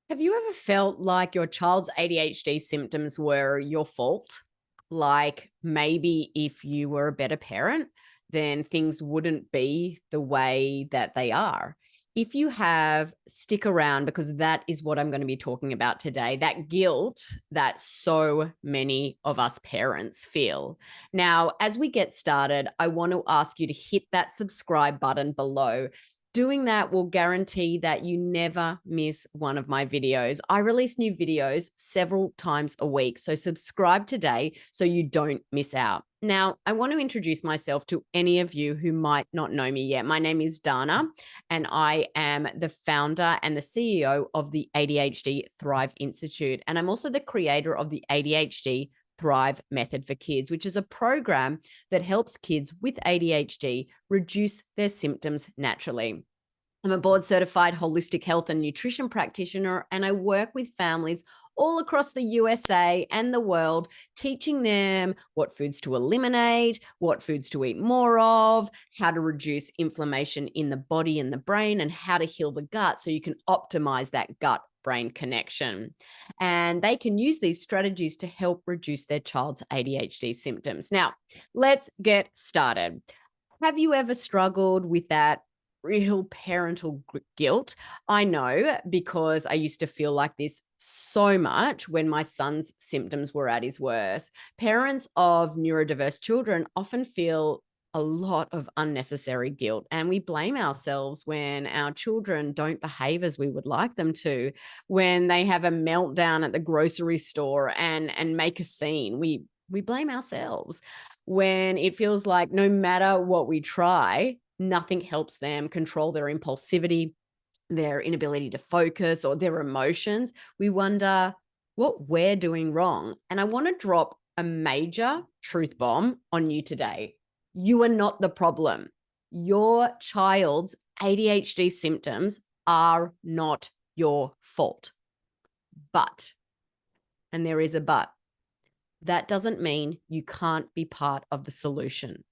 Have you ever felt like your child's ADHD symptoms were your fault? Like maybe if you were a better parent, then things wouldn't be the way that they are. If you have, stick around because that is what I'm going to be talking about today. That guilt that so many of us parents feel. Now, as we get started, I want to ask you to hit that subscribe button below. Doing that will guarantee that you never miss one of my videos. I release new videos several times a week, so subscribe today so you don't miss out. Now, I want to introduce myself to any of you who might not know me yet. My name is Dana, and I am the founder and the CEO of the ADHD Thrive Institute. And I'm also the creator of the ADHD Thrive Method for Kids, which is a program that helps kids with ADHD reduce their symptoms naturally. I'm a board certified holistic health and nutrition practitioner, and I work with families all across the USA and the world, teaching them what foods to eliminate, what foods to eat more of, how to reduce inflammation in the body and the brain, and how to heal the gut so you can optimize that gut brain connection. And they can use these strategies to help reduce their child's ADHD symptoms. Now, let's get started. Have you ever struggled with that real parental guilt? I know because I used to feel like this so much when my son's symptoms were at his worst. Parents of neurodiverse children often feel a lot of unnecessary guilt, and we blame ourselves when our children don't behave as we would like them to, when they have a meltdown at the grocery store and make a scene. We blame ourselves when it feels like no matter what we try, nothing helps them control their impulsivity, their inability to focus, or their emotions. We wonder what we're doing wrong. And I want to drop a major truth bomb on you today. You are not the problem. Your child's ADHD symptoms are not your fault. But, and there is a but, that doesn't mean you can't be part of the solution.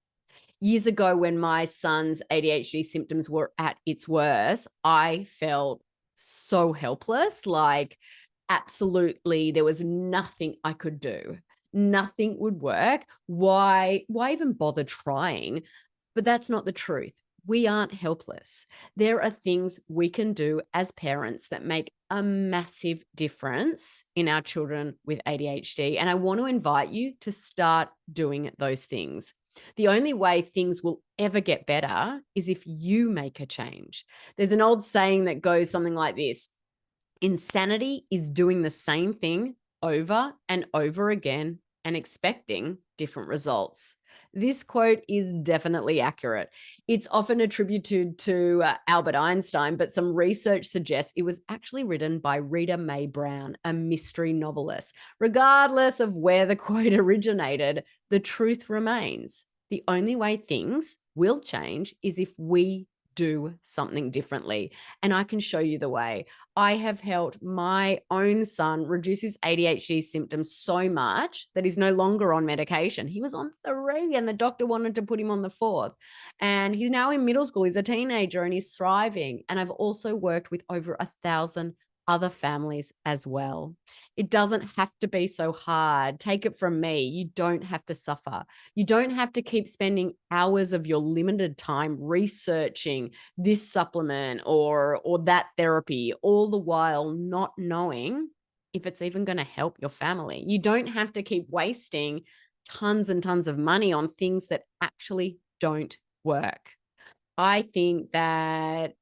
Years ago, when my son's ADHD symptoms were at its worst, I felt so helpless. Like, absolutely, there was nothing I could do. Nothing would work. Why even bother trying? But that's not the truth. We aren't helpless. There are things we can do as parents that make a massive difference in our children with ADHD. And I want to invite you to start doing those things. The only way things will ever get better is if you make a change. There's an old saying that goes something like this: insanity is doing the same thing over and over again and expecting different results. This quote is definitely accurate. It's often attributed to Albert Einstein, but some research suggests it was actually written by Rita Mae Brown, a mystery novelist. Regardless of where the quote originated, the truth remains. The only way things will change is if we do something differently. And I can show you the way. I have helped my own son reduce his ADHD symptoms so much that he's no longer on medication. He was on 3 and the doctor wanted to put him on the 4th. And he's now in middle school. He's a teenager and he's thriving. And I've also worked with over 1,000 other families as well. It doesn't have to be so hard. Take it from me. You don't have to suffer. You don't have to keep spending hours of your limited time researching this supplement or that therapy, all the while not knowing if it's even going to help your family. You don't have to keep wasting tons and tons of money on things that actually don't work. I think that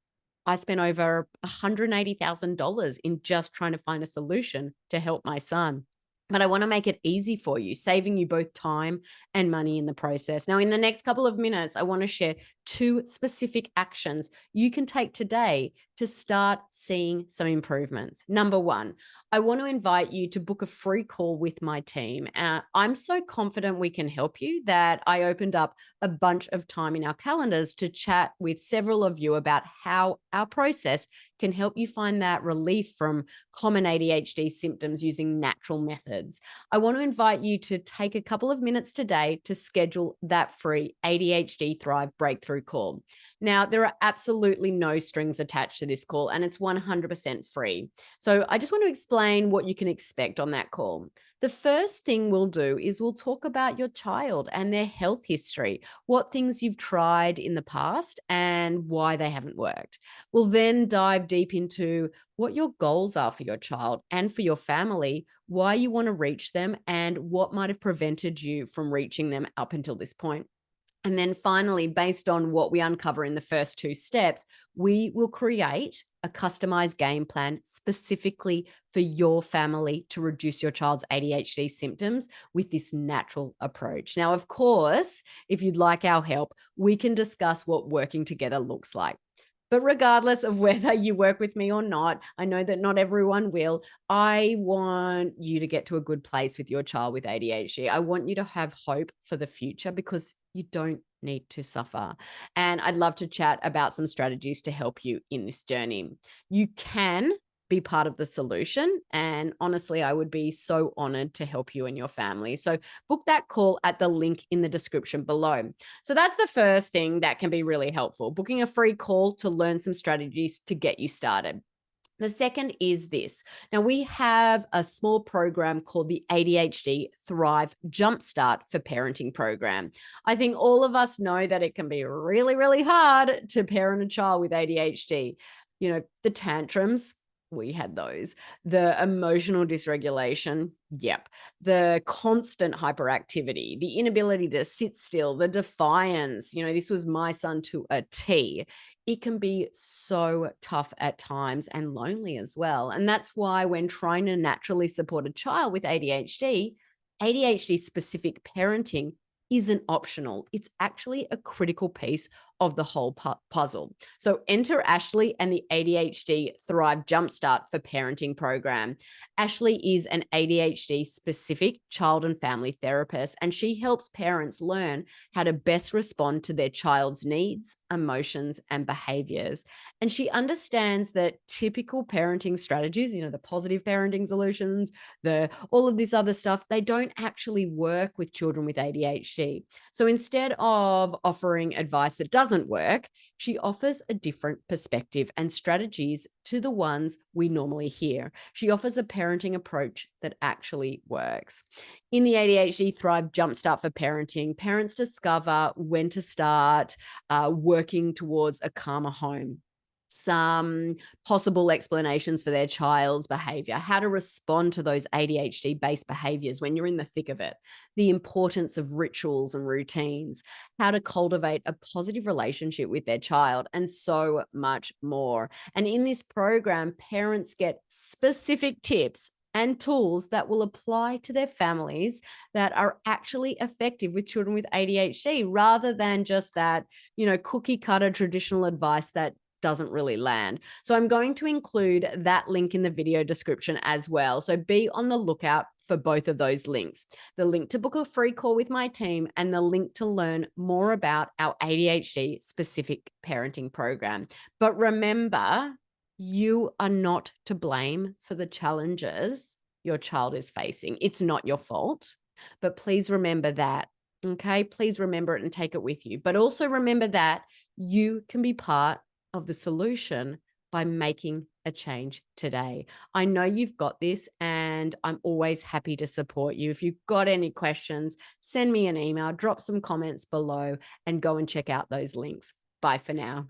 I spent over $180,000 in just trying to find a solution to help my son. But I want to make it easy for you, saving you both time and money in the process. Now, in the next couple of minutes, I want to share 2 specific actions you can take today to start seeing some improvements. Number 1, I want to invite you to book a free call with my team. I'm so confident we can help you that I opened up a bunch of time in our calendars to chat with several of you about how our process can help you find that relief from common ADHD symptoms using natural methods. I want to invite you to take a couple of minutes today to schedule that free ADHD Thrive breakthrough call. Now, there are absolutely no strings attached to this call, and it's 100% free. So I just want to explain what you can expect on that call. The first thing we'll do is we'll talk about your child and their health history, what things you've tried in the past and why they haven't worked. We'll then dive deep into what your goals are for your child and for your family, why you want to reach them, and what might have prevented you from reaching them up until this point. And then finally, based on what we uncover in the first two steps, we will create a customized game plan specifically for your family to reduce your child's ADHD symptoms with this natural approach. Now, of course, if you'd like our help, we can discuss what working together looks like. But regardless of whether you work with me or not, I know that not everyone will. I want you to get to a good place with your child with ADHD. I want you to have hope for the future because you don't need to suffer. And I'd love to chat about some strategies to help you in this journey. You can be part of the solution. And honestly, I would be so honored to help you and your family. So book that call at the link in the description below. So that's the first thing that can be really helpful, booking a free call to learn some strategies to get you started. The second is this. Now, we have a small program called the ADHD Thrive Jumpstart for Parenting program. I think all of us know that it can be really, really hard to parent a child with ADHD. You know, the tantrums, we had those. The emotional dysregulation, yep. The constant hyperactivity, the inability to sit still, the defiance. You know, this was my son to a T. It can be so tough at times and lonely as well. And that's why when trying to naturally support a child with ADHD specific parenting isn't optional. It's actually a critical piece of the whole puzzle. So enter Ashley and the ADHD Thrive Jumpstart for Parenting program. Ashley is an ADHD specific child and family therapist, and she helps parents learn how to best respond to their child's needs, emotions, and behaviors. And she understands that typical parenting strategies, you know, the positive parenting solutions, all of this other stuff, they don't actually work with children with ADHD. So instead of offering advice that doesn't work, she offers a different perspective and strategies to the ones we normally hear. She offers a parenting approach that actually works. In the ADHD Thrive Jumpstart for Parenting, parents discover when to start working towards a calmer home, some possible explanations for their child's behavior, how to respond to those ADHD-based behaviors when you're in the thick of it, the importance of rituals and routines, how to cultivate a positive relationship with their child, and so much more. And in this program, parents get specific tips and tools that will apply to their families that are actually effective with children with ADHD, rather than just that, you know, cookie cutter traditional advice that doesn't really land. So I'm going to include that link in the video description as well. So be on the lookout for both of those links, the link to book a free call with my team and the link to learn more about our ADHD specific parenting program. But remember, you are not to blame for the challenges your child is facing. It's not your fault, but please remember that. Okay, please remember it and take it with you. But also remember that you can be part of the solution by making a change today. I know you've got this, and I'm always happy to support you. If you've got any questions, send me an email, drop some comments below, and go and check out those links. Bye for now.